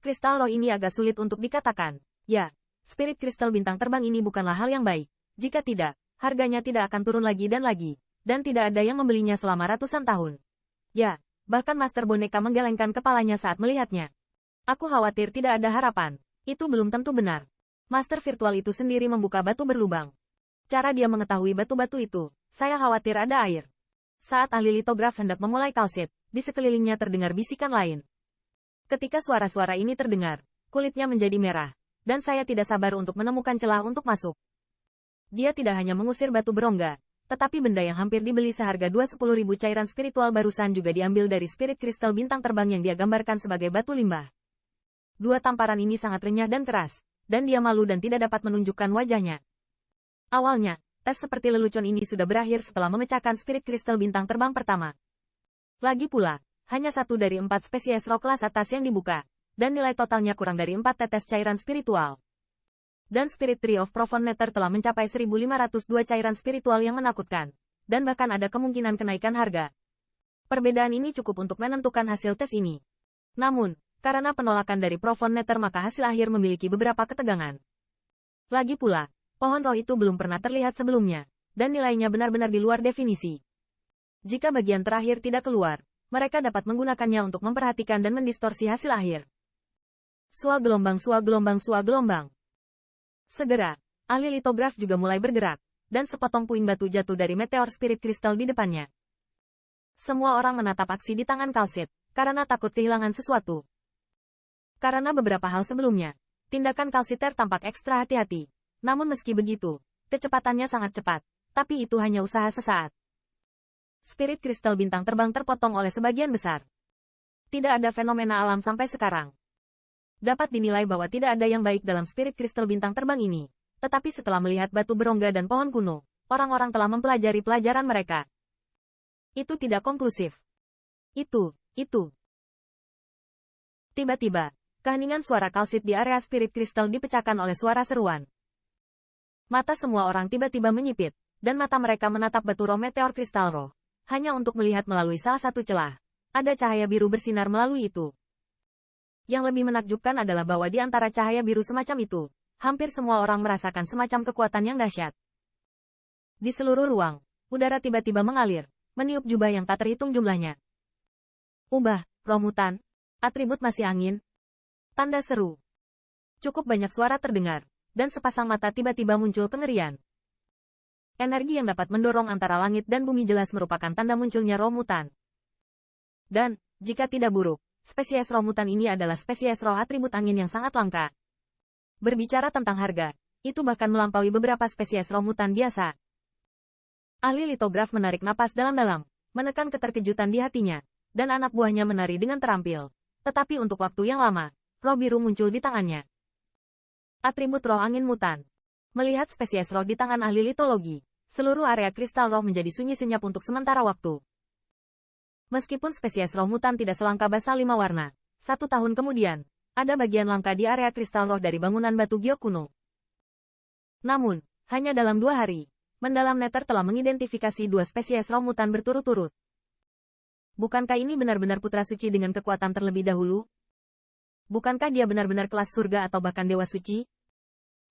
Kristal roh ini agak sulit untuk dikatakan. Ya, spirit kristal bintang terbang ini bukanlah hal yang baik. Jika tidak, harganya tidak akan turun lagi dan lagi. Dan tidak ada yang membelinya selama ratusan tahun. Ya, bahkan Master Boneka menggelengkan kepalanya saat melihatnya. Aku khawatir tidak ada harapan. Itu belum tentu benar. Master virtual itu sendiri membuka batu berlubang. Cara dia mengetahui batu-batu itu, saya khawatir ada air. Saat ahli litograf hendak memulai kalsit, di sekelilingnya terdengar bisikan lain. Ketika suara-suara ini terdengar, kulitnya menjadi merah, dan saya tidak sabar untuk menemukan celah untuk masuk. Dia tidak hanya mengusir batu berongga, tetapi benda yang hampir dibeli seharga 20.000 cairan spiritual barusan juga diambil dari spirit kristal bintang terbang yang dia gambarkan sebagai batu limbah. Dua tamparan ini sangat renyah dan keras, dan dia malu dan tidak dapat menunjukkan wajahnya. Awalnya, tes seperti lelucon ini sudah berakhir setelah memecahkan spirit kristal bintang terbang pertama. Lagi pula, hanya satu dari 4 spesies roh kelas atas yang dibuka, dan nilai totalnya kurang dari 4 tetes cairan spiritual. Dan Spirit Tree of Profound Nether telah mencapai 1.502 cairan spiritual yang menakutkan, dan bahkan ada kemungkinan kenaikan harga. Perbedaan ini cukup untuk menentukan hasil tes ini. Namun, karena penolakan dari Profound Nether maka hasil akhir memiliki beberapa ketegangan. Lagi pula, pohon roh itu belum pernah terlihat sebelumnya, dan nilainya benar-benar di luar definisi. Jika bagian terakhir tidak keluar, mereka dapat menggunakannya untuk memperhatikan dan mendistorsi hasil akhir. Sua gelombang, sua gelombang, sua gelombang. Segera, ahli litograf juga mulai bergerak, dan sepotong puing batu jatuh dari meteor spirit kristal di depannya. Semua orang menatap aksi di tangan kalsit, karena takut kehilangan sesuatu. Karena beberapa hal sebelumnya, tindakan kalsiter tampak ekstra hati-hati. Namun meski begitu, kecepatannya sangat cepat, tapi itu hanya usaha sesaat. Spirit kristal bintang terbang terpotong oleh sebagian besar. Tidak ada fenomena alam sampai sekarang. Dapat dinilai bahwa tidak ada yang baik dalam spirit kristal bintang terbang ini. Tetapi setelah melihat batu berongga dan pohon kuno, orang-orang telah mempelajari pelajaran mereka. Itu tidak konklusif. Itu. Tiba-tiba, keheningan suara kalsit di area spirit kristal dipecahkan oleh suara seruan. Mata semua orang tiba-tiba menyipit, dan mata mereka menatap batu roh meteor kristal roh. Hanya untuk melihat melalui salah satu celah. Ada cahaya biru bersinar melalui itu. Yang lebih menakjubkan adalah bahwa di antara cahaya biru semacam itu, hampir semua orang merasakan semacam kekuatan yang dahsyat. Di seluruh ruang, udara tiba-tiba mengalir, meniup jubah yang tak terhitung jumlahnya. Ubah, roh mutan, atribut masih angin. Tanda seru. Cukup banyak suara terdengar, dan sepasang mata tiba-tiba muncul kengerian. Energi yang dapat mendorong antara langit dan bumi jelas merupakan tanda munculnya roh mutan. Dan, jika tidak buruk, spesies roh mutan ini adalah spesies roh atribut angin yang sangat langka. Berbicara tentang harga, itu bahkan melampaui beberapa spesies roh mutan biasa. Ahli litograf menarik napas dalam-dalam, menekan keterkejutan di hatinya, dan anak buahnya menari dengan terampil. Tetapi untuk waktu yang lama, roh biru muncul di tangannya. Atribut roh angin mutan. Melihat spesies roh di tangan ahli litologi, seluruh area kristal roh menjadi sunyi senyap untuk sementara waktu. Meskipun spesies roh mutan tidak selangka basa 5 warna, 1 tahun kemudian, ada bagian langka di area kristal roh dari bangunan batu giok kuno. Namun, hanya dalam 2 hari, mendalam Nether telah mengidentifikasi 2 spesies roh mutan berturut-turut. Bukankah ini benar-benar putra suci dengan kekuatan terlebih dahulu? Bukankah dia benar-benar kelas surga atau bahkan dewa suci?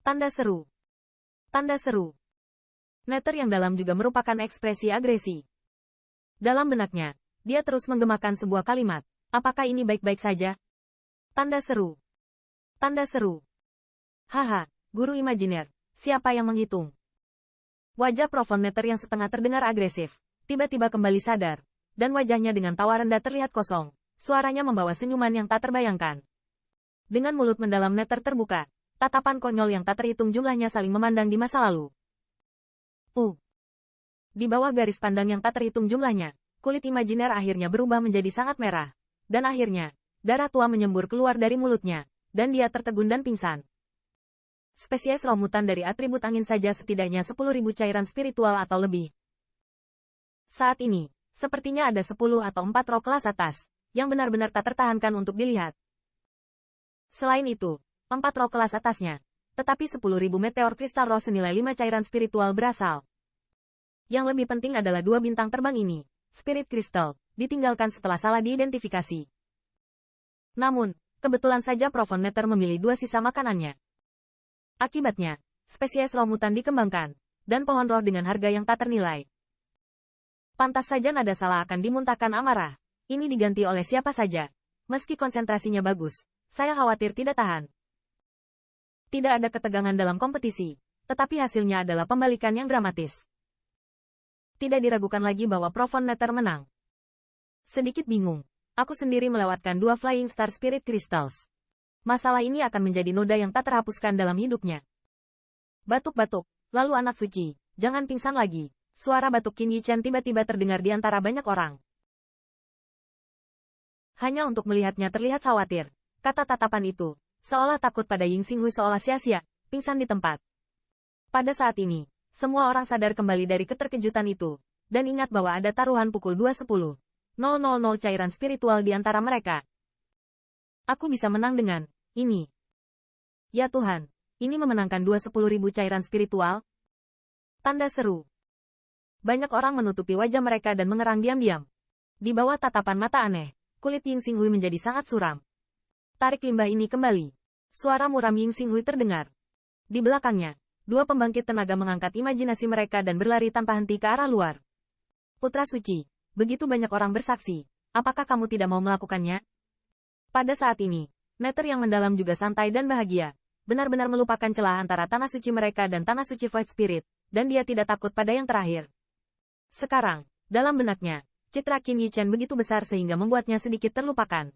Tanda seru. Tanda seru. Nether yang dalam juga merupakan ekspresi agresi. Dalam benaknya, dia terus menggemakan sebuah kalimat. Apakah ini baik-baik saja? Tanda seru. Tanda seru. Haha, guru imajiner, siapa yang menghitung? Wajah Profound Nether yang setengah terdengar agresif, tiba-tiba kembali sadar, dan wajahnya dengan tawa rendah terlihat kosong. Suaranya membawa senyuman yang tak terbayangkan. Dengan mulut mendalam Nether terbuka, tatapan konyol yang tak terhitung jumlahnya saling memandang di masa lalu. Di bawah garis pandang yang tak terhitung jumlahnya, kulit imajiner akhirnya berubah menjadi sangat merah. Dan akhirnya, darah tua menyembur keluar dari mulutnya, dan dia tertegun dan pingsan. Spesies roh mutan dari atribut angin saja setidaknya 10.000 cairan spiritual atau lebih. Saat ini, sepertinya ada 10 atau 4 roh kelas atas, yang benar-benar tak tertahankan untuk dilihat. Selain itu, 4 roh kelas atasnya, tetapi 10.000 meteor kristal roh senilai 5 cairan spiritual berasal. Yang lebih penting adalah 2 bintang terbang ini, spirit kristal, ditinggalkan setelah salah diidentifikasi. Namun, kebetulan saja Profon Nether memilih 2 sisa makanannya. Akibatnya, spesies roh mutan dikembangkan, dan pohon roh dengan harga yang tak ternilai. Pantas saja nada salah akan dimuntahkan amarah. Ini diganti oleh siapa saja. Meski konsentrasinya bagus, saya khawatir tidak tahan. Tidak ada ketegangan dalam kompetisi, tetapi hasilnya adalah pembalikan yang dramatis. Tidak diragukan lagi bahwa Profon Nether menang. Sedikit bingung, aku sendiri melewatkan 2 Flying Star Spirit Crystals. Masalah ini akan menjadi noda yang tak terhapuskan dalam hidupnya. Batuk-batuk, lalu anak suci, jangan pingsan lagi. Suara batuk Qin Yichen tiba-tiba terdengar di antara banyak orang. Hanya untuk melihatnya terlihat khawatir. Kata tatapan itu, seolah takut pada Ying Xinghui seolah sia-sia, pingsan di tempat. Pada saat ini, semua orang sadar kembali dari keterkejutan itu, dan ingat bahwa ada taruhan pukul 2.10.00 cairan spiritual di antara mereka. Aku bisa menang dengan ini. Ya Tuhan, ini memenangkan 210.000 cairan spiritual? Tanda seru. Banyak orang menutupi wajah mereka dan mengerang diam-diam. Di bawah tatapan mata aneh, kulit Ying Xinghui menjadi sangat suram. Tarik limbah ini kembali. Suara muram Ying Xinghui terdengar. Di belakangnya, 2 pembangkit tenaga mengangkat imajinasi mereka dan berlari tanpa henti ke arah luar. Putra Suci, begitu banyak orang bersaksi, apakah kamu tidak mau melakukannya? Pada saat ini, Nether yang mendalam juga santai dan bahagia, benar-benar melupakan celah antara tanah suci mereka dan tanah suci Void Spirit, dan dia tidak takut pada yang terakhir. Sekarang, dalam benaknya, citra Qin Yichen begitu besar sehingga membuatnya sedikit terlupakan.